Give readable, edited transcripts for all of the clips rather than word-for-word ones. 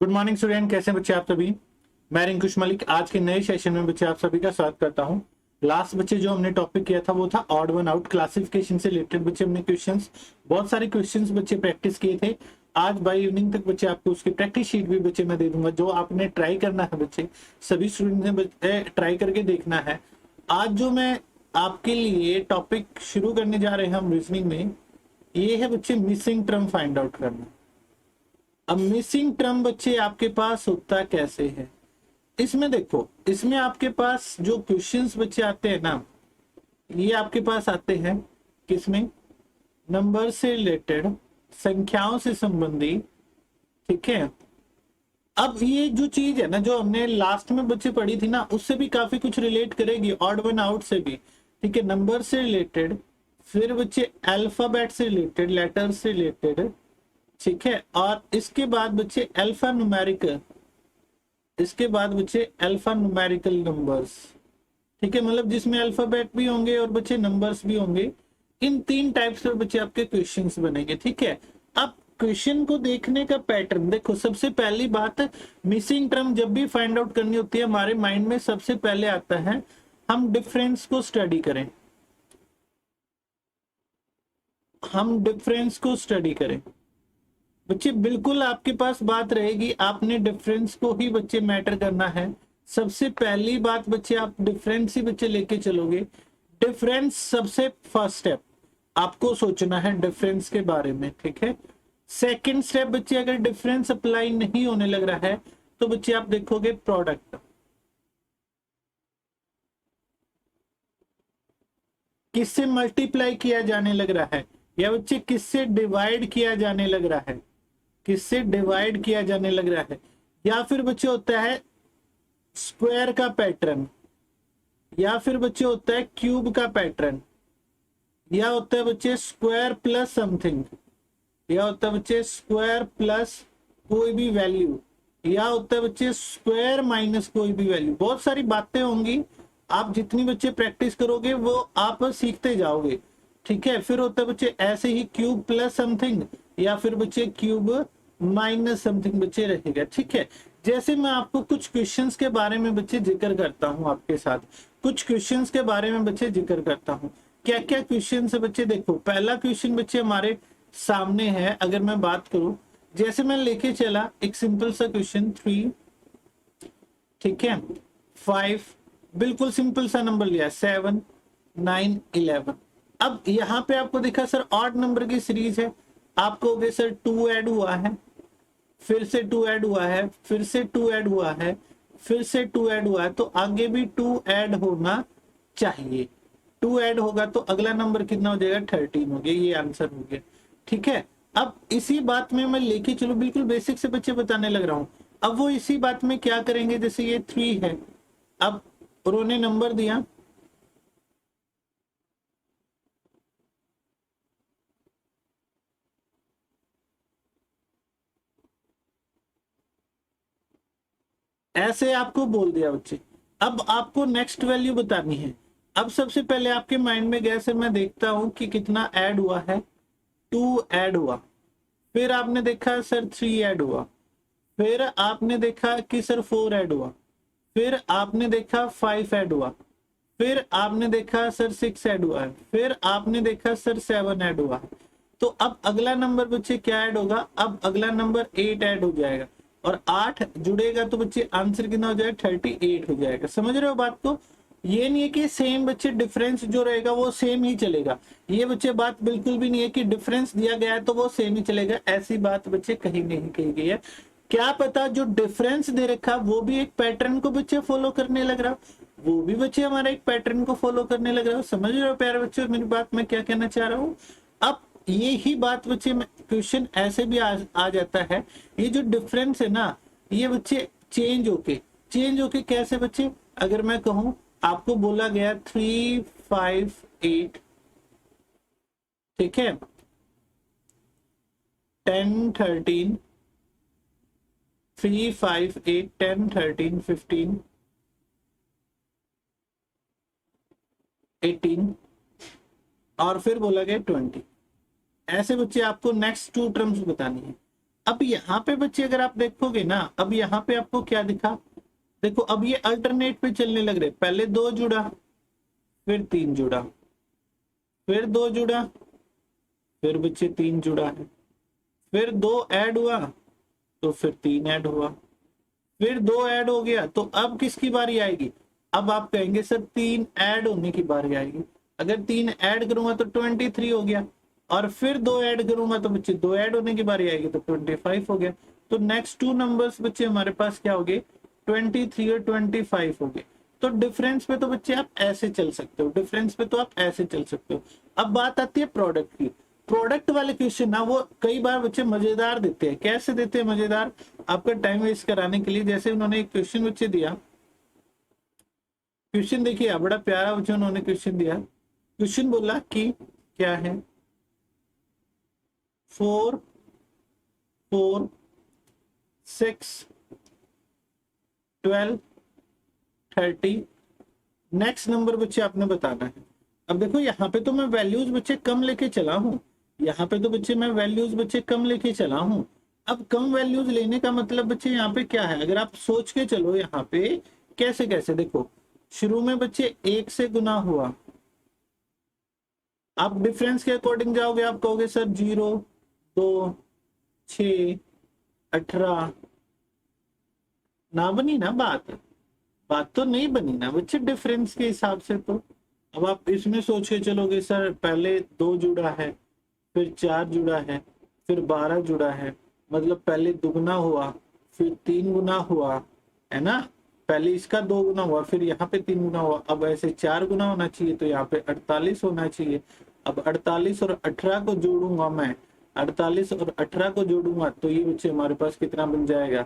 Good morning student, कैसे हैं बच्चे आप सभी। मैं रिंकुश मलिक आज के नए सेशन में बच्चे आप सभी का स्वागत करता हूं। लास्ट बच्चे जो हमने टॉपिक किया था वो था ऑड वन आउट क्लासिफिकेशन से रिलेटेड। बच्चे हमने क्वेश्चंस, बहुत सारे क्वेश्चंस बच्चे प्रैक्टिस किए थे। आज बाय इवनिंग तक बच्चे आपको उसकी प्रैक्टिस शीट भी बच्चे मैं दे दूंगा, जो आपने ट्राई करना है। बच्चे सभी स्टूडेंट ने ट्राई करके देखना है। आज जो मैं आपके लिए टॉपिक शुरू करने जा रहे हैं हम रीजनिंग में, ये है बच्चे मिसिंग टर्म फाइंड आउट करना। अब मिसिंग टर्म बच्चे आपके पास होता कैसे है, इसमें देखो, इसमें आपके पास जो क्वेश्चंस बच्चे आते हैं ना, ये आपके पास आते हैं किसमें, नंबर से रिलेटेड, संख्याओं से संबंधी। ठीक है, अब ये जो चीज है ना, जो हमने लास्ट में बच्चे पढ़ी थी ना, उससे भी काफी कुछ रिलेट करेगी, ऑड वन आउट से भी। ठीक है, नंबर से रिलेटेड, फिर बच्चे अल्फाबेट से रिलेटेड, लेटर से रिलेटेड। ठीक है, और इसके बाद बच्चे अल्फा न्यूमेरिकल, इसके बाद बच्चे अल्फा न्यूमेरिकल नंबर्स। ठीक है, मतलब जिसमें अल्फाबेट भी होंगे और बच्चे नंबर्स भी होंगे। इन तीन टाइप्स के बच्चे आपके क्वेश्चंस बनेंगे। ठीक है, अब क्वेश्चन को देखने का पैटर्न देखो। सबसे पहली बात, मिसिंग टर्म जब भी फाइंड आउट करनी होती है, हमारे माइंड में सबसे पहले आता है हम डिफरेंस को स्टडी करें, हम डिफरेंस को स्टडी करें। बच्चे बिल्कुल आपके पास बात रहेगी, आपने डिफरेंस को ही बच्चे मैटर करना है। सबसे पहली बात बच्चे, आप डिफरेंस ही बच्चे लेके चलोगे। डिफरेंस सबसे फर्स्ट स्टेप आपको सोचना है डिफरेंस के बारे में। ठीक है, सेकंड स्टेप बच्चे, अगर डिफरेंस अप्लाई नहीं होने लग रहा है तो बच्चे आप देखोगे प्रोडक्ट, किससे मल्टीप्लाई किया जाने लग रहा है, या बच्चे किससे डिवाइड किया जाने लग रहा है, किससे डिवाइड किया जाने लग रहा है। या फिर बच्चे होता है स्क्वायर का पैटर्न, या फिर बच्चे होता है क्यूब का पैटर्न, या होता है बच्चे स्क्वायर प्लस समथिंग, या होता है बच्चे स्क्वायर प्लस कोई भी वैल्यू, या होता है बच्चे स्क्वायर माइनस कोई भी वैल्यू। बहुत सारी बातें होंगी, आप जितनी बच्चे प्रैक्टिस करोगे वो आप सीखते जाओगे। ठीक है, फिर होता है बच्चे ऐसे ही क्यूब प्लस समथिंग, या फिर बच्चे क्यूब माइनस समथिंग बच्चे रहेगा। ठीक है, जैसे मैं आपको कुछ क्वेश्चंस के बारे में बच्चे जिक्र करता हूं, आपके साथ कुछ क्वेश्चंस के बारे में बच्चे जिक्र करता हूं। क्या क्या क्वेश्चन है बच्चे, देखो पहला क्वेश्चन बच्चे हमारे सामने है। अगर मैं बात करूं, जैसे मैं लेके चला एक सिंपल सा क्वेश्चन 3, ठीक है, 5, बिल्कुल सिंपल सा नंबर लिया, 7, 9, 11। अब यहाँ पे आपको दिखा सर ऑड नंबर की सीरीज है, आपको हो गए सर 2 ऐड हुआ है, फिर से 2 ऐड हुआ है, फिर से 2 ऐड हुआ है, फिर से 2 ऐड हुआ है, तो आगे भी 2 ऐड होना चाहिए। 2 ऐड होगा तो अगला नंबर कितना हो जाएगा, 13 हो गया, ये आंसर हो गया। ठीक है, अब इसी बात में मैं लेके चलो, बिल्कुल बेसिक से बच्चे बताने लग रहा हूं। अब वो इसी बात में क्या करेंगे, जैसे ये 3 है, अब उन्होंने नंबर दिया, ऐसे आपको बोल दिया बच्चे। अब आपको नेक्स्ट वैल्यू बतानी है। अब सबसे पहले आपके माइंड में गया सर मैं देखता हूं कि कितना ऐड हुआ है, 2 ऐड हुआ, फिर आपने देखा सर 3 ऐड हुआ, फिर आपने देखा कि सर 4 ऐड हुआ, फिर आपने देखा 5 ऐड हुआ, फिर आपने देखा सर 6 ऐड हुआ है, फिर आपने देखा सर 7 ऐड हुआ है। तो अब अगला नंबर बच्चे क्या ऐड होगा, अब अगला नंबर 8 ऐड हो जाएगा, और 8 जुड़ेगा तो बच्चे आंसर कितना हो जाएगा, 38 हो जाएगा। समझ रहे हो बात को, ये नहीं है कि सेम बच्चे डिफरेंस जो रहेगा वो सेम ही चलेगा। ये बच्चे बात बिल्कुल भी नहीं है कि डिफरेंस दिया गया है तो वो सेम ही चलेगा, ऐसी बात बच्चे कहीं नहीं कही गई है। क्या पता जो डिफरेंस दे रखा वो भी एक पैटर्न को बच्चे फॉलो करने लग रहा, वो भी बच्चे हमारा एक पैटर्न को फॉलो करने लग रहा हो। समझ रहे हो प्यारे बच्चों मेरी बात, मैं क्या कहना चाह रहा हूँ। अब ये ही बात बच्चे क्वेश्चन ऐसे भी आ जाता है, ये जो डिफरेंस है ना, ये बच्चे चेंज होके कैसे बच्चे, अगर मैं कहूं आपको बोला गया 3, 5, 8, ठीक है, 10, 13, 3, 5, 8, 10, 13, 15, 18, और फिर बोला गया 20। ऐसे बच्चे आपको नेक्स्ट 2 टर्म्स बतानी है। अब यहाँ पे बच्चे अगर आप देखोगे ना, अब यहाँ पे आपको क्या दिखा, देखो अब ये अल्टरनेट पे चलने लग रहे, पहले 2 जुड़ा, फिर 3 जुड़ा, फिर 2 जुड़ा, फिर बच्चे 3 जुड़ा है, फिर 2 ऐड हुआ तो फिर 3 ऐड हुआ, फिर 2 ऐड हो गया, तो अब किसकी बारी आएगी, अब आप कहेंगे सर 3 ऐड होने की बारी आएगी। अगर 3 ऐड करूंगा तो 23 हो गया, और फिर 2 ऐड करूंगा तो बच्चे 2 ऐड होने की बारी आएगी तो 25 हो गया। तो नेक्स्ट 2 नंबर्स बच्चे हमारे पास क्या हो गए, 23 और 25 हो गए। तो डिफरेंस पे तो बच्चे आप ऐसे चल सकते हो, डिफरेंस पे तो आप ऐसे चल सकते हो। अब बात आती है प्रोडक्ट की। प्रोडक्ट वाले क्वेश्चन ना वो कई बार बच्चे मजेदार देते हैं। कैसे देते हैं मजेदार, आपका टाइम वेस्ट कराने के लिए। जैसे उन्होंने एक क्वेश्चन बच्चे दिया, क्वेश्चन देखिए बड़ा प्यारा बच्चे उन्होंने क्वेश्चन दिया। क्वेश्चन बोला कि क्या है, 4 4 6 12 30, नेक्स्ट नंबर बच्चे आपने बताना है। अब देखो यहाँ पे तो मैं वैल्यूज बच्चे कम लेके चला हूँ, यहाँ पे तो बच्चे मैं वैल्यूज बच्चे कम लेके चला हूँ। अब कम वैल्यूज लेने का मतलब बच्चे यहाँ पे क्या है, अगर आप सोच के चलो यहाँ पे कैसे कैसे, देखो शुरू में बच्चे 1 से गुना हुआ, आप डिफरेंस के अकॉर्डिंग जाओगे, आप कहोगे सर 0 2 6 18, ना बनी ना बात, बात तो नहीं बनी ना बच्चे डिफरेंस के हिसाब से। तो अब आप इसमें सोच के चलोगे सर पहले 2 जुड़ा है, फिर 4 जुड़ा है, फिर 12 जुड़ा है, मतलब पहले दुगना हुआ, फिर 3 गुना हुआ, है ना, पहले इसका 2 गुना हुआ, फिर यहाँ पे 3 गुना हुआ, अब ऐसे 4 गुना होना चाहिए, तो यहाँ पे 48 होना चाहिए। अब 48 और 18 को जोड़ूंगा मैं, 48 और 18 को जोड़ूंगा तो ये बच्चे हमारे पास कितना बन जाएगा,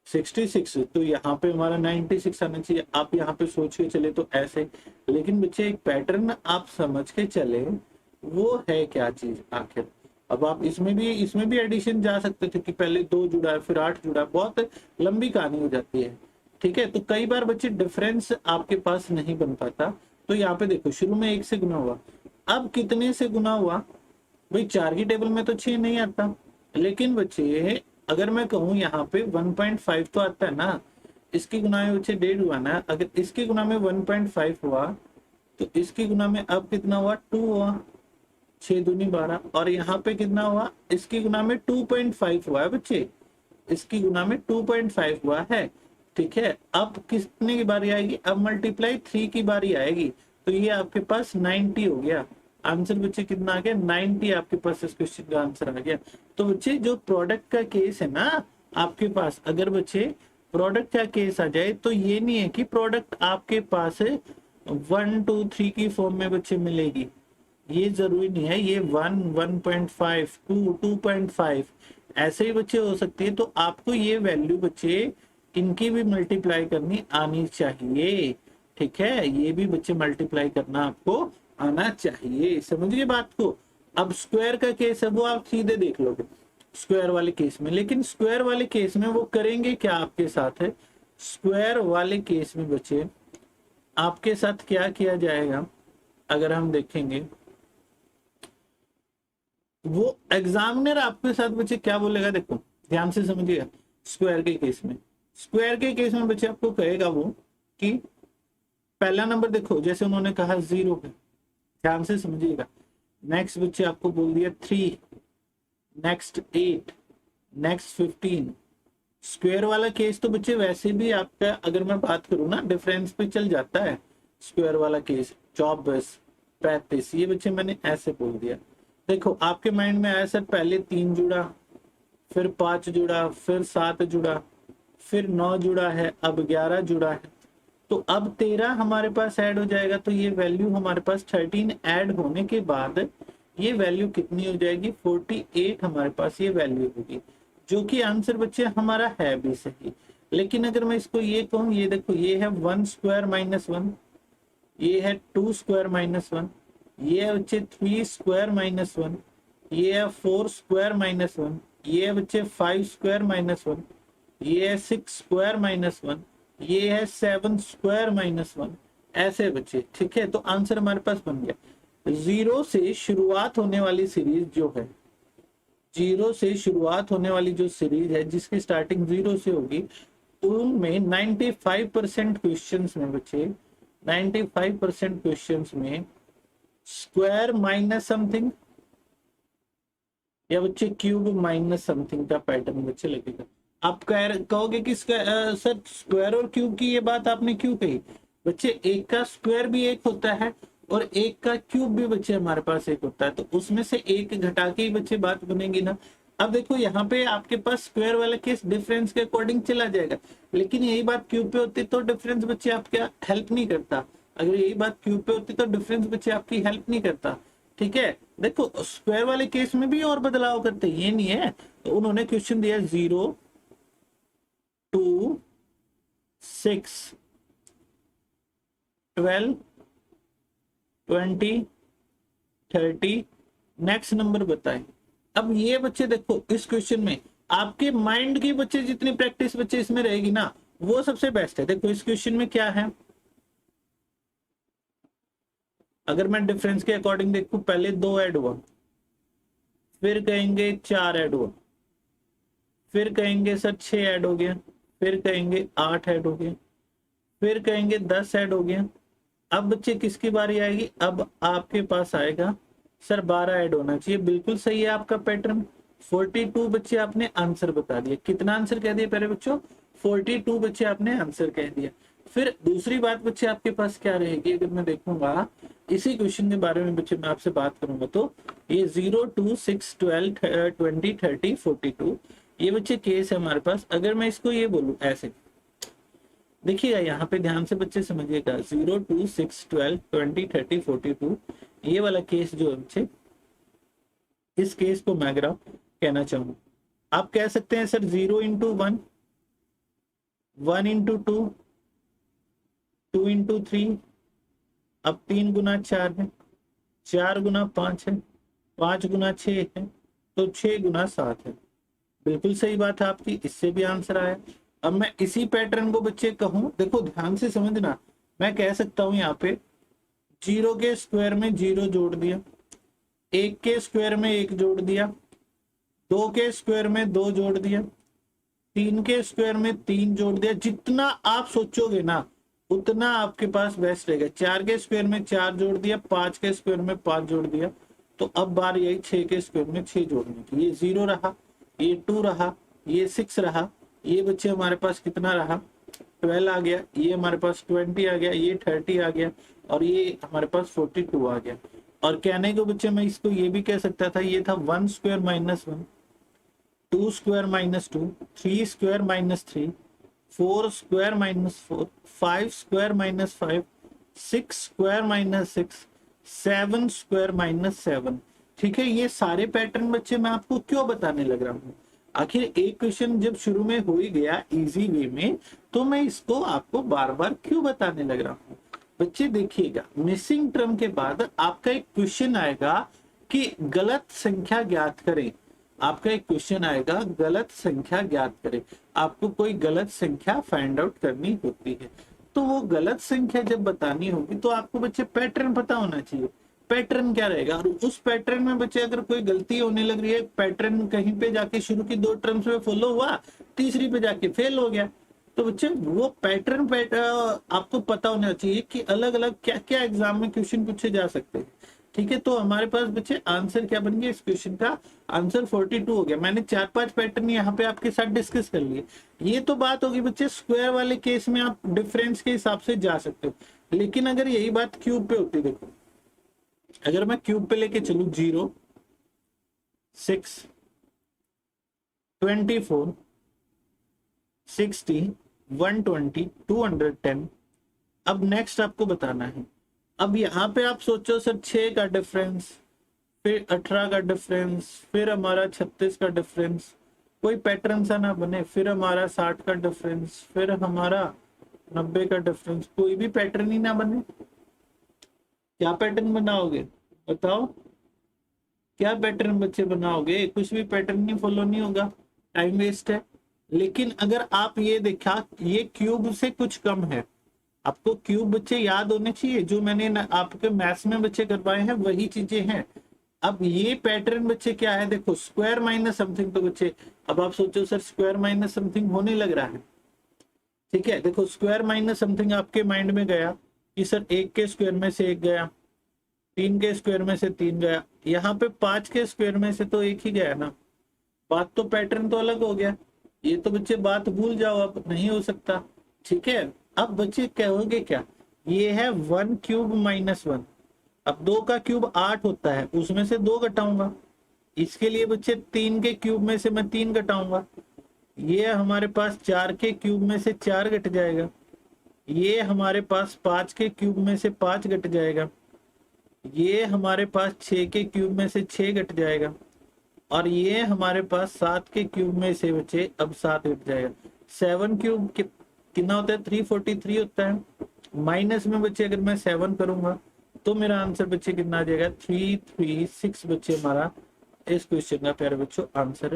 66। तो यहाँ पे हमारा 96 आना चाहिए। आप यहाँ पे सोच के चले तो ऐसे, लेकिन बच्चे एक पैटर्न आप समझ के चले, वो है क्या चीज आखिर। अब आप इसमें भी एडिशन जा सकते थे कि पहले 2 जुड़ा है फिर 8 जुड़ा है, बहुत लंबी कहानी हो जाती है, ठीक है। तो कई बार बच्चे डिफरेंस आपके पास नहीं बन पाता। तो यहाँ पे देखो शुरू में 1 से गुना हुआ, अब कितने से गुना हुआ भाई, 4 की टेबल में तो 6 नहीं आता, लेकिन बच्चे अगर मैं कहूँ यहाँ पे 1.5 तो आता है ना, इसकी गुना में बच्चे 1.5 हुआ ना, अगर इसकी गुना में 1.5 हुआ तो इसकी गुना में अब कितना हुआ, 2 हुआ, 6 दूनी 12, और यहाँ पे कितना हुआ, इसकी गुना में 2.5 हुआ है बच्चे, इसकी गुना में 2.5 हुआ है, ठीक है। अब कितने की बारी आएगी, अब मल्टीप्लाई 3 की बारी आएगी, तो ये आपके पास 90 हो गया। आंसर बच्चे कितना आ गया, 90 आपके पास इस क्वेश्चन का आंसर आ गया। तो बच्चे जो प्रोडक्ट का केस है ना आपके पास, अगर बच्चे प्रोडक्ट का केस आ जाए तो ये नहीं है कि प्रोडक्ट आपके पास 1 2 3 की फॉर्म में बच्चे मिलेगी, ये जरूरी नहीं है। ये 1 1.5 2 2.5 ऐसे ही बच्चे हो सकती है। तो आपको ये वैल्यू बच्चे इनकी भी मल्टीप्लाई करनी आनी चाहिए, ठीक है, ये भी बच्चे मल्टीप्लाई करना आपको आना चाहिए, समझिए बात को। अब स्क्वायर का केस है वो आप सीधे देख लोगे स्क्वायर वाले केस में, लेकिन स्क्वायर वाले केस में वो करेंगे क्या आपके साथ है, स्क्वायर वाले केस में बच्चे आपके साथ क्या किया जाएगा, अगर हम देखेंगे वो एग्जामिनर आपके साथ बच्चे क्या बोलेगा, देखो ध्यान से समझिएगा। स्क्वायर के केस में, स्क्वायर के केस में बच्चे आपको कहेगा वो कि पहला नंबर देखो जैसे उन्होंने कहा 0 है, ध्यान से समझिएगा। नेक्स्ट बच्चे आपको बोल दिया 3, नेक्स्ट 8, नेक्स्ट 15। स्क्वायर वाला केस तो बच्चे वैसे भी आपका अगर मैं बात करूं ना डिफरेंस पे चल जाता है। स्क्वायर वाला केस 24 35, ये बच्चे मैंने ऐसे बोल दिया। देखो आपके माइंड में आया सर पहले 3 जुड़ा, फिर 5 जुड़ा, फिर 7 जुड़ा, फिर 9 जुड़ा है, अब 11 जुड़ा है, तो अब 13 हमारे पास ऐड हो जाएगा। तो ये वैल्यू हमारे पास 13 ऐड होने के बाद ये वैल्यू कितनी हो जाएगी, 48 हमारे पास ये वैल्यू होगी, जो कि आंसर बच्चे हमारा है भी सही। लेकिन अगर मैं इसको ये कहूँ, ये देखो ये है 1 स्क्वायर माइनस 1, ये है 2 स्क्वायर माइनस 1, ये है बच्चे 3 स्क्वायर माइनस 1, ये है 4 स्क्वायर माइनस 1, ये है बच्चे 5 स्क्वायर माइनस 1, ये है 6 स्क्वायर माइनस 1, ये है 7 स्क्वायर माइनस 1, ऐसे बच्चे, ठीक है। तो आंसर हमारे पास बन गया। 0 से शुरुआत होने वाली सीरीज जो है जीरो से शुरुआत होने वाली जो सीरीज है जिसकी स्टार्टिंग जीरो से होगी, उनमें 95% क्वेश्चंस में बच्चे, 95% क्वेश्चंस में स्क्वायर माइनस समथिंग या बच्चे क्यूब माइनस समथिंग का पैटर्न बच्चे लगेगा। आप कहोगे कि सर स्क्वायर और क्यूब की ये बात आपने क्यों कही? बच्चे एक का स्क्वायर भी एक होता है और एक का क्यूब भी बच्चे हमारे पास एक होता है, तो उसमें से एक घटा के ही बच्चे बात बनेगी ना। अब देखो यहाँ पे आपके पास स्क्वायर वाला केस डिफरेंस के अकॉर्डिंग चला जाएगा, लेकिन यही बात क्यूब पे होती तो डिफरेंस बच्चे आपका हेल्प नहीं करता। अगर यही बात क्यूब पे होती तो डिफरेंस बच्चे आपकी हेल्प नहीं करता। ठीक है, देखो स्क्वायर वाले केस में भी और बदलाव करते, ये नहीं है। तो उन्होंने क्वेश्चन दिया 0 2 6 12 20 30, नेक्स्ट नंबर बताएं। अब ये बच्चे देखो इस क्वेश्चन में आपके माइंड की बच्चे जितनी प्रैक्टिस बच्चे इसमें रहेगी ना, वो सबसे बेस्ट है। देखो इस क्वेश्चन में क्या है, अगर मैं डिफरेंस के अकॉर्डिंग देखूं, पहले 2 ऐड हुआ, फिर कहेंगे 4 ऐड हुआ, फिर कहेंगे सर 6 ऐड हो गया, फिर कहेंगे 8 ऐड हो गया, फिर कहेंगे 10 ऐड हो गया। अब बच्चे किसकी बारी आएगी? अब आपके पास आएगा सर 12 ऐड होना चाहिए। बिल्कुल सही है आपका पैटर्न। 42 बच्चे आपने आंसर बता दिया। कितना आंसर कह दिया पहले बच्चों? 42 बच्चे आपने आंसर कह दिया। फिर दूसरी बात बच्चे आपके पास क्या रहेगी? अगर मैं देखूंगा इसी क्वेश्चन के बारे में बच्चे मैं आपसे बात करूंगा, तो ये 0 2 6 12 20 30 42 ये बच्चे केस है हमारे पास। अगर मैं इसको ये बोलूं ऐसे, देखिएगा यहाँ पे ध्यान से बच्चे समझिएगा, 0 2 6 12 20 30 42 ये वाला केस जो है बच्चे, इस केस को मैं ग्राफ कहना चाहूंगा। आप कह सकते हैं सर 0 इंटू 1, 1 इंटू 2, 2 इंटू 3, अब 3 गुना 4 है, 4 गुना 5 है, 5 गुना 6 है, तो 6 गुना 7 है। बिल्कुल सही बात है आपकी, इससे भी आंसर आया। अब मैं इसी पैटर्न को बच्चे कहूं, देखो ध्यान से समझना, मैं कह सकता हूं यहाँ पे 0 के स्क्वायर में 0 जोड़ दिया, 1 के स्क्वायर में 1 जोड़ दिया, 2 के स्क्वायर में 2 जोड़ दिया, 3 के स्क्वायर में 3 जोड़ दिया। जितना आप सोचोगे ना उतना आपके पास बेस्ट रहेगा। 4 के स्क्वायर में 4 जोड़ दिया, 5 के स्क्वायर में 5 जोड़ दिया, तो अब बार यही 6 के स्क्वायर में 6 जोड़ने की। ये 0 रहा, ये 2 रहा, ये 6 रहा, ये बच्चे हमारे पास कितना रहा? 12 आ गया, ये हमारे पास 20 आ गया, ये 30 आ गया, और ये हमारे पास 42 आ गया। और कहने को बच्चे मैं इसको ये भी कह सकता था, ये था 1 square minus 1, 2 square minus 2, 3 square minus 3, 4 square minus 4, 5 square minus 5, 6 square minus 6, 7 square minus 7। ठीक है, ये सारे पैटर्न बच्चे मैं आपको क्यों बताने लग रहा हूँ? आखिर एक क्वेश्चन जब शुरू में हो ही गया इजी वे में, तो मैं इसको आपको बार बार क्यों बताने लग रहा हूँ? बच्चे देखिएगा, मिसिंग टर्म के बाद आपका एक क्वेश्चन आएगा कि गलत संख्या ज्ञात करें। आपका एक क्वेश्चन आएगा गलत संख्या ज्ञात करें। आपको कोई गलत संख्या फाइंड आउट करनी होती है, तो वो गलत संख्या जब बतानी होगी तो आपको बच्चे पैटर्न पता होना चाहिए। पैटर्न क्या रहेगा, और उस पैटर्न में बच्चे अगर कोई गलती होने लग रही है, पैटर्न कहीं पे जाके शुरू की 2 टर्म्स में फॉलो हुआ, तीसरी पे जाके फेल हो गया, तो बच्चे वो पैटर्न आपको पता होना चाहिए कि अलग अलग क्या क्या एग्जाम में क्वेश्चन पूछे जा सकते हैं। ठीक है, तो हमारे पास बच्चे आंसर क्या बन गया? इस क्वेश्चन का आंसर 42 हो गया। मैंने 4-5 पैटर्न यहाँ पे आपके साथ डिस्कस कर लिए। ये तो बात होगी बच्चे स्क्वायर वाले केस में आप डिफरेंस के हिसाब से जा सकते हो, लेकिन अगर यही बात क्यूब पे होती, देखो अगर मैं क्यूब पे लेके चलू 0 6 24 60 120 210, अब नेक्स्ट आपको बताना है। अब यहाँ पे आप सोचो सर 6 का डिफरेंस, फिर 18 का डिफरेंस, फिर हमारा 36 का डिफरेंस, कोई पैटर्न सा ना बने, फिर हमारा 60 का डिफरेंस, फिर हमारा 90 का डिफरेंस, कोई भी पैटर्न ही ना बने। क्या पैटर्न बनाओगे बताओ? क्या पैटर्न बच्चे बनाओगे? कुछ भी पैटर्न नहीं फॉलो नहीं होगा, टाइम वेस्ट है। लेकिन अगर आप ये देखा, ये क्यूब से कुछ कम है, आपको क्यूब बच्चे याद होने चाहिए, जो मैंने आपके मैथ्स में बच्चे करवाए हैं वही चीजें हैं। अब ये पैटर्न बच्चे क्या है, देखो स्क्वायर माइनस समथिंग, तो बच्चे अब आप सोचो सर स्क्वायर माइनस समथिंग होने लग रहा है, ठीक है। देखो स्क्वायर माइनस समथिंग आपके माइंड में गया कि सर एक के स्क्वायर में से एक गया, तीन के स्क्वायर में से तीन गया, यहाँ पे पांच के स्क्वायर में से तो एक ही गया ना, बात तो पैटर्न तो अलग हो गया। ये तो बच्चे बात भूल जाओ, अब नहीं हो सकता, ठीक है। अब बच्चे कहोगे क्या, ये है 1 क्यूब माइनस 1। अब 2 का क्यूब 8 होता है, उसमें से 2 घटाऊंगा। इसके लिए बच्चे 3 के क्यूब में से मैं 3 घटाऊंगा। ये हमारे पास 4 के क्यूब में से 4 घट जाएगा। ये हमारे पास 5 के क्यूब में से 5 घट जाएगा। ये हमारे पास 6 के क्यूब में से 6 घट जाएगा। और ये हमारे पास 7 के क्यूब में से बचे अब 7 घट जाएगा। 7 क्यूब कितना होता है, 343 होता है। माइनस में बच्चे अगर मैं 7 करूंगा तो मेरा आंसर बच्चे कितना आ जाएगा, 336 बच्चे हमारा इस क्वेश्चन का प्यारे बच्चों आंसर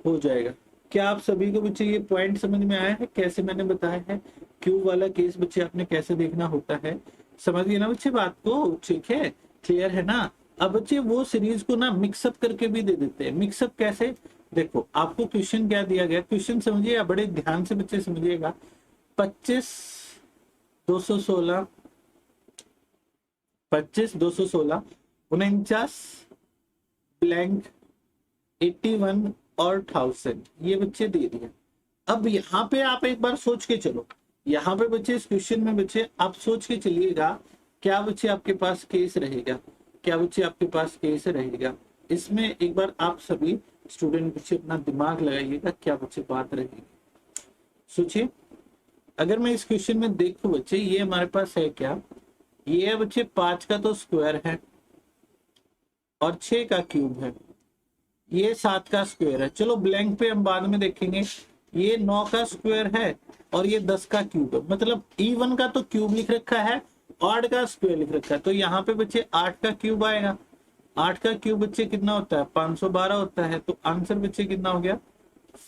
हो जाएगा। क्या आप सभी को बच्चे ये पॉइंट समझ में आया है, कैसे मैंने बताया है क्यूब वाला केस बच्चे आपने कैसे देखना होता है, समझ गए ना बच्चे बात को, ठीक है, क्लियर है ना। अब बच्चे वो सीरीज को ना मिक्सअप करके भी दे देते हैं। मिक्सअप कैसे, देखो आपको क्वेश्चन क्या दिया गया, क्वेश्चन समझिए, बड़े ध्यान से बच्चे समझिएगा। 25 216 25 216 49 ब्लैंक 81 और 1000 ये बच्चे दे दिए। अब यहाँ पे आप एक बार सोच के चलो, यहाँ पे बच्चे इस क्वेश्चन में बच्चे आप सोच के चलिएगा, क्या बच्चे आपके पास केस रहेगा, क्या बच्चे आपके पास केस रहेगा। इसमें एक बार आप सभी स्टूडेंट बच्चे अपना दिमाग लगाइएगा, क्या बच्चे बात रहेगी। सोचिए, अगर मैं इस क्वेश्चन में देखूं बच्चे, ये हमारे पास है क्या, ये है बच्चे 5 का तो स्क्वायर है और 6 का क्यूब है, ये 7 का स्क्वायर है। चलो ब्लैंक पे हम बाद में देखेंगे। ये 9 का स्क्वायर है और ये 10 का क्यूब है, मतलब E1 का तो क्यूब लिख रखा है, 8 का स्क्वायर लिख रखा है, तो यहाँ पे बच्चे 8 का क्यूब आएगा। 8 का क्यूब बच्चे कितना होता है, 512 होता है। तो आंसर बच्चे कितना हो गया,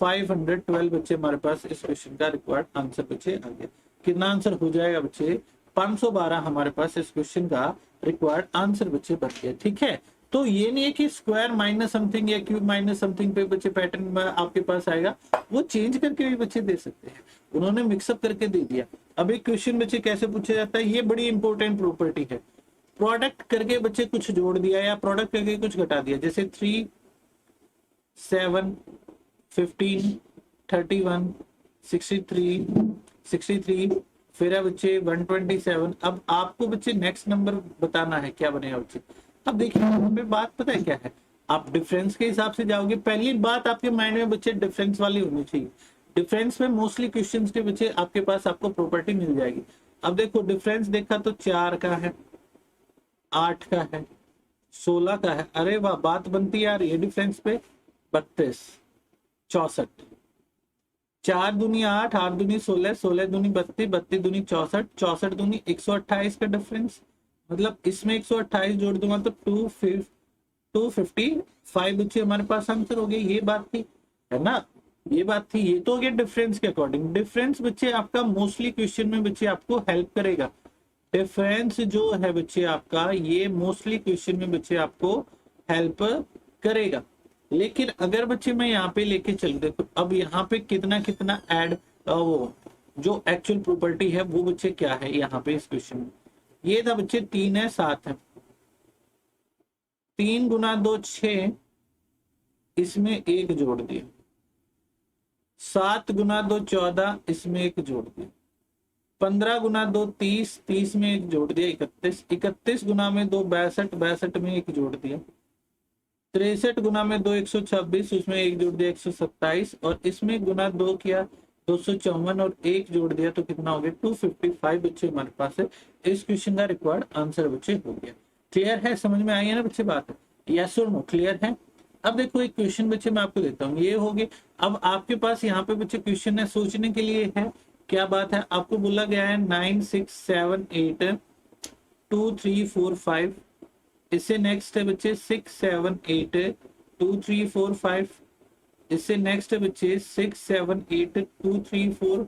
512 बच्चे हमारे पास इस क्वेश्चन का रिक्वायर्ड आंसर बच्चे आ गया। कितना आंसर हो जाएगा बच्चे, 512 हमारे पास इस क्वेश्चन का रिक्वायर्ड आंसर बच्चे बन गया, ठीक है। तो ये नहीं है कि स्क्वायर माइनस समथिंग या क्यूब माइनस समथिंग पे बच्चे पैटर्न आपके पास आएगा, वो चेंज करके भी बच्चे दे सकते हैं, उन्होंने मिक्सअप करके दे दिया। अब एक क्वेश्चन बच्चे कैसे पूछा जाता है, ये बड़ी इंपॉर्टेंट प्रॉपर्टी है। प्रोडक्ट करके बच्चे कुछ जोड़ दिया या प्रोडक्ट करके कुछ घटा दिया, जैसे 3 7 15 31 63 फिर है बच्चे 127। अब आपको बच्चे नेक्स्ट नंबर बताना है क्या बनेगा बच्चे। अब देखिए यहाँ पे बात पता है क्या है, आप डिफरेंस के हिसाब से जाओगे। पहली बात आपके माइंड में बच्चे डिफरेंस वाली होनी चाहिए। डिफरेंस में मोस्टली क्वेश्चंस के बच्चे आपके पास आपको प्रॉपर्टी मिल जाएगी। अब देखो डिफरेंस देखा तो 4 का है, 8 का है, 16 का है। अरे वाह, बात बनती है यार ये डिफरेंस पे। 32 64 4 दूनी 8, 8 दूनी 16, 16 दूनी 32, 32 दूनी 64, 64 दूनी 128 का डिफरेंस। मतलब इसमें 128 जोड़ दूंगा तो 255 बच्चे हमारे पास आंसर हो गए। ये बात थी, है ना, ये बात थी। ये तो हो गया डिफरेंस के अकॉर्डिंग। डिफरेंस बच्चे आपका मोस्टली क्वेश्चन में बच्चे आपको हेल्प करेगा। डिफरेंस जो है बच्चे आपका, ये मोस्टली क्वेश्चन में बच्चे आपको हेल्प करेगा। लेकिन अगर बच्चे मैं यहाँ पे लेके चल, देखो अब यहाँ पे कितना कितना ऐड, वो जो एक्चुअल प्रॉपर्टी है वो बच्चे क्या है यहाँ पे इस क्वेश्चन में, ये था बच्चे 3 है 7 है, 3 गुना 2 6, इसमें 1 जोड़ दिया। 7 गुना 2 14, इसमें 1 जोड़ दिया। 15 गुना 2 30, 30 में 1 जोड़ दिया। 31, 31 गुना में 2 62, 62 में 1 जोड़ दिया। 63 गुना में 2 126, उसमें 1 जोड़ दिया 127, और इसमें गुना 2 किया 254 और 1 जोड़ दिया तो कितना हो गया 255 बच्चे हमारे पास है। इस क्वेश्चन का रिक्वायर्ड आंसर बच्चे हो गया। क्लियर है, समझ में आई है ना बच्चे बात, यस और नो, क्लियर है। अब देखो एक क्वेश्चन बच्चे मैं आपको देता हूँ, ये हो गए। अब आपके पास यहाँ पे बच्चे क्वेश्चन है, सोचने के लिए है। क्या बात है, आपको बोला गया है 9 6 7 8 2 3 4 5, इससे नेक्स्ट है बच्चे 6 7 8 2 3 4 5, इससे नेक्स्ट है बच्चे 6 7 8 2 3 4,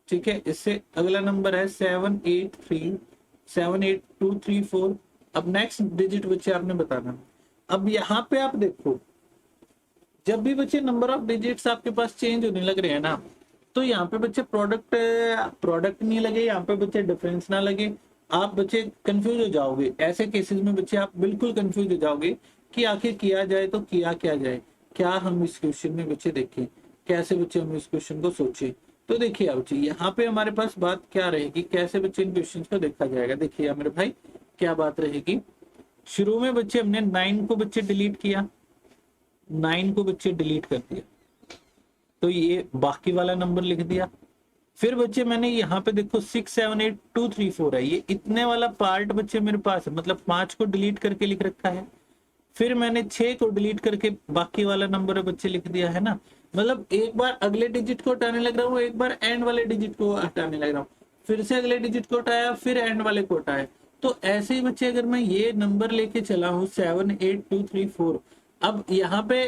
ठीक है। इससे अगला नंबर है 7 8 3 7 8 2 3 4। अब नेक्स्ट डिजिट बच्चे आपने बताना, अब यहाँ पे आप देखो, जब भी बच्चे नंबर ऑफ डिजिट्स आपके पास चेंज होने लग रहे हैं ना, तो यहाँ पे बच्चे प्रोडक्ट नहीं लगे, यहाँ पे बच्चे डिफरेंस ना लगे, आप बच्चे कंफ्यूज हो जाओगे। ऐसे केसेस में बच्चे आप बिल्कुल कंफ्यूज हो जाओगे कि आखिर किया जाए तो किया क्या जाए, क्या हम इस क्वेश्चन में बच्चे देखें, कैसे बच्चे हम इस क्वेश्चन को सोचे। तो देखिए आप बच्चे यहाँ पे हमारे पास बात क्या रहेगी, कैसे बच्चे इन क्वेश्चन को देखा जाएगा। देखिए मेरे भाई क्या बात रहेगी, शुरू में बच्चे हमने 9 को बच्चे डिलीट किया, 9 को बच्चे डिलीट कर दिया, तो ये बाकी वाला नंबर लिख दिया। फिर बच्चे मैंने यहाँ पे देखो 6 7 8 2 3 4 है, ये इतने वाला पार्ट बच्चे मेरे पास है, मतलब 5 को डिलीट करके लिख रखा है। फिर मैंने 6 को डिलीट करके बाकी वाला नंबर बच्चे लिख दिया है ना, मतलब एक बार अगले डिजिट को हटाने लग रहा हूँ, एक बार एंड वाले डिजिट को हटाने लग रहा हूँ, फिर से अगले डिजिट को हटाया, फिर एंड वाले को हटाया। तो ऐसे ही बच्चे अगर मैं ये नंबर लेके चला हूँ 7 8 2 3 4, अब यहाँ पे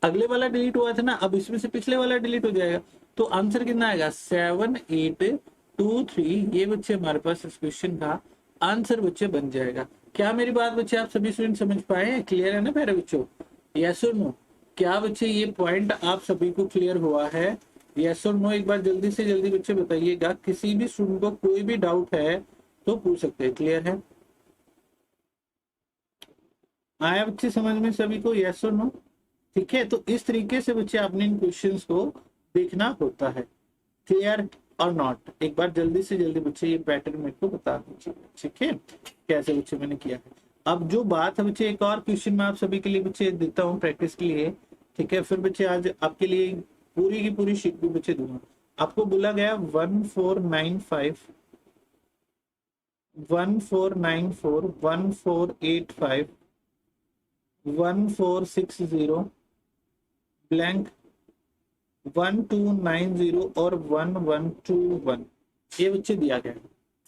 अगले वाला डिलीट हुआ था ना, अब इसमें से पिछले वाला डिलीट हो जाएगा, तो आंसर कितना आएगा 7 8 2 3। ये बच्चे हमारे पास इस क्वेश्चन का आंसर बच्चे बन जाएगा। क्या मेरी बात बच्चे आप सभी स्टूडेंट समझ पाए हैं? क्लियर है ना मेरे बच्चों? यस और नो? क्या बच्चे ये पॉइंट आप सभी को क्लियर हुआ है? यस और नो एक बार जल्दी से जल्दी बच्चे बताइएगा। किसी भी स्टूडेंट को कोई भी डाउट है तो पूछ सकते हैं। क्लियर है? आया बच्चे समझ में सभी को? यस और नो? ठीक है, तो इस तरीके से बच्चे आपने इन क्वेश्चंस को देखना होता है। क्लियर और नॉट? एक बार जल्दी से जल्दी बच्चे ये पैटर्न मेरे को बता दीजिए। ठीक है, कैसे बच्चे मैंने किया है। अब जो बात है बच्चे, एक और क्वेश्चन मैं आप सभी के लिए बच्चे देता हूँ प्रैक्टिस के लिए। ठीक है, फिर बच्चे आज आपके लिए पूरी की पूरी शीट भी बच्चे दूंगा। आपको बोला गया 1495 1494 1485 1460 ब्लैंक 1290 और 1121 ये बच्चे दिया गया है।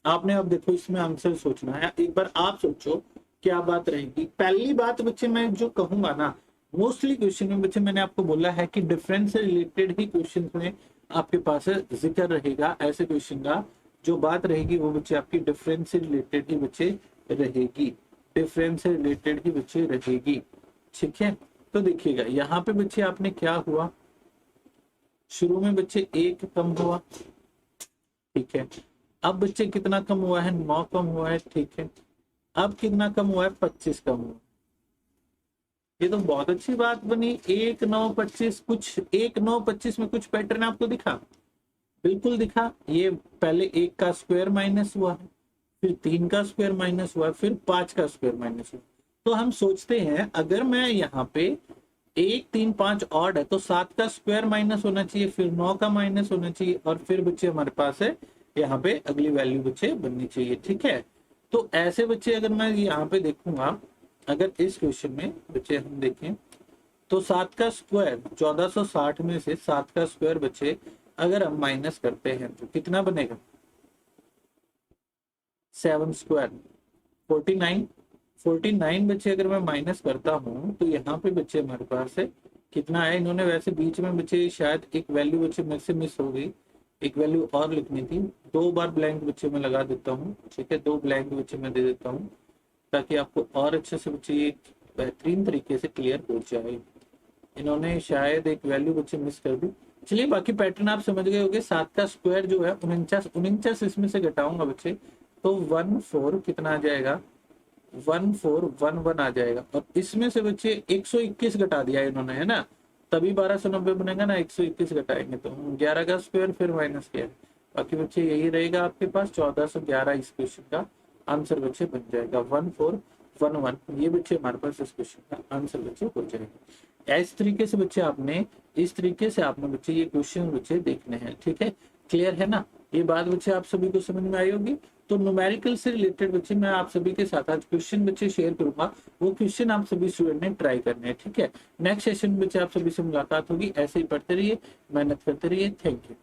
आपने अब देखो इसमें आंसर सोचना है। एक बार आप सोचो क्या बात रहेगी। पहली बात बच्चे मैं जो कहूंगा ना, मोस्टली क्वेश्चन में बच्चे मैंने आपको बोला है कि डिफरेंस से रिलेटेड ही क्वेश्चन में आपके पास जिक्र रहेगा। ऐसे क्वेश्चन का जो बात रहेगी वो बच्चे आपकी डिफरेंस से रिलेटेड ही बच्चे रहेगी, डिफरेंस से रिलेटेड ही बच्चे रहेगी। ठीक है, तो देखिएगा यहाँ पे बच्चे आपने क्या हुआ, शुरू में बच्चे 1 कम हुआ। ठीक है, अब बच्चे कितना कम हुआ है? 9 कम हुआ है। ठीक है, अब कितना कम हुआ है? 25 कम हुआ। ये तो बहुत अच्छी बात बनी। 1 9 25, कुछ 1 9 25 में कुछ पैटर्न आपको दिखा? बिल्कुल दिखा। ये पहले 1 का स्क्वायर माइनस हुआ है, फिर 3 का स्क्वायर माइनस हुआ, फिर 5 का स्क्वायर माइनस हुआ। तो हम सोचते हैं अगर मैं यहाँ पे 1 3 5 ऑड है तो 7 का स्क्वायर माइनस होना चाहिए, फिर 9 का माइनस होना चाहिए, और फिर बच्चे हमारे पास है यहाँ पे अगली वैल्यू बच्चे बननी चाहिए। ठीक है, तो ऐसे बच्चे अगर मैं यहाँ पे देखूंगा, अगर इस क्वेश्चन में बच्चे हम देखें तो 7 का स्क्वायर 1460 में से 7 का स्क्वायर बच्चे अगर हम माइनस करते हैं तो कितना बनेगा? 7 स्क्वायर 49। 49 बच्चे अगर मैं माइनस करता हूँ तो यहाँ पे बच्चे हमारे पास है कितना है? इन्होंने वैसे बीच में बच्चे शायद एक वैल्यू बच्चे मेरे से मिस हो गई, एक वैल्यू और लिखनी थी। 2 बार ब्लैंक बच्चे मैं लगा देता हूँ। ठीक है, 2 ब्लैंक बच्चे मैं दे देता हूँ ताकि आपको और अच्छे से बच्चे ये बेहतरीन तरीके से क्लियर हो जाए। इन्होंने शायद एक वैल्यू बच्चे मिस कर दी। चलिए बाकी पैटर्न आप समझ गए होंगे। 7 का स्क्वायर जो है 49 इसमें से घटाऊंगा बच्चे तो 14 कितना आ जाएगा? 1411 आ जाएगा। और इसमें से बच्चे 121 घटा दिया इन्होंने, है ना, तभी 1290 बनेगा ना। 121 घटाएंगे तो 11 का स्क्वायर फिर माइनस किया, बाकी बच्चे यही रहेगा आपके पास 1411। इस क्वेश्चन का आंसर बच्चे बन जाएगा 1411। ये बच्चे हमारे पास इस क्वेश्चन का आंसर बच्चे हो जाएगा। इस तरीके से बच्चे आपने इस तरीके से आपने बच्चे ये क्वेश्चन बच्चे देखने हैं। ठीक है, क्लियर है ना? ये बात बच्चे आप सभी को समझ में आई होगी। तो न्यूमेरिकल से रिलेटेड बच्चे मैं आप सभी के साथ आज क्वेश्चन बच्चे शेयर करूंगा, वो क्वेश्चन आप सभी स्टूडेंट ने ट्राई करने हैं। ठीक है, नेक्स्ट सेशन में बच्चे आप सभी से मुलाकात होगी। ऐसे ही पढ़ते रहिए, मेहनत करते रहिए। Thank you.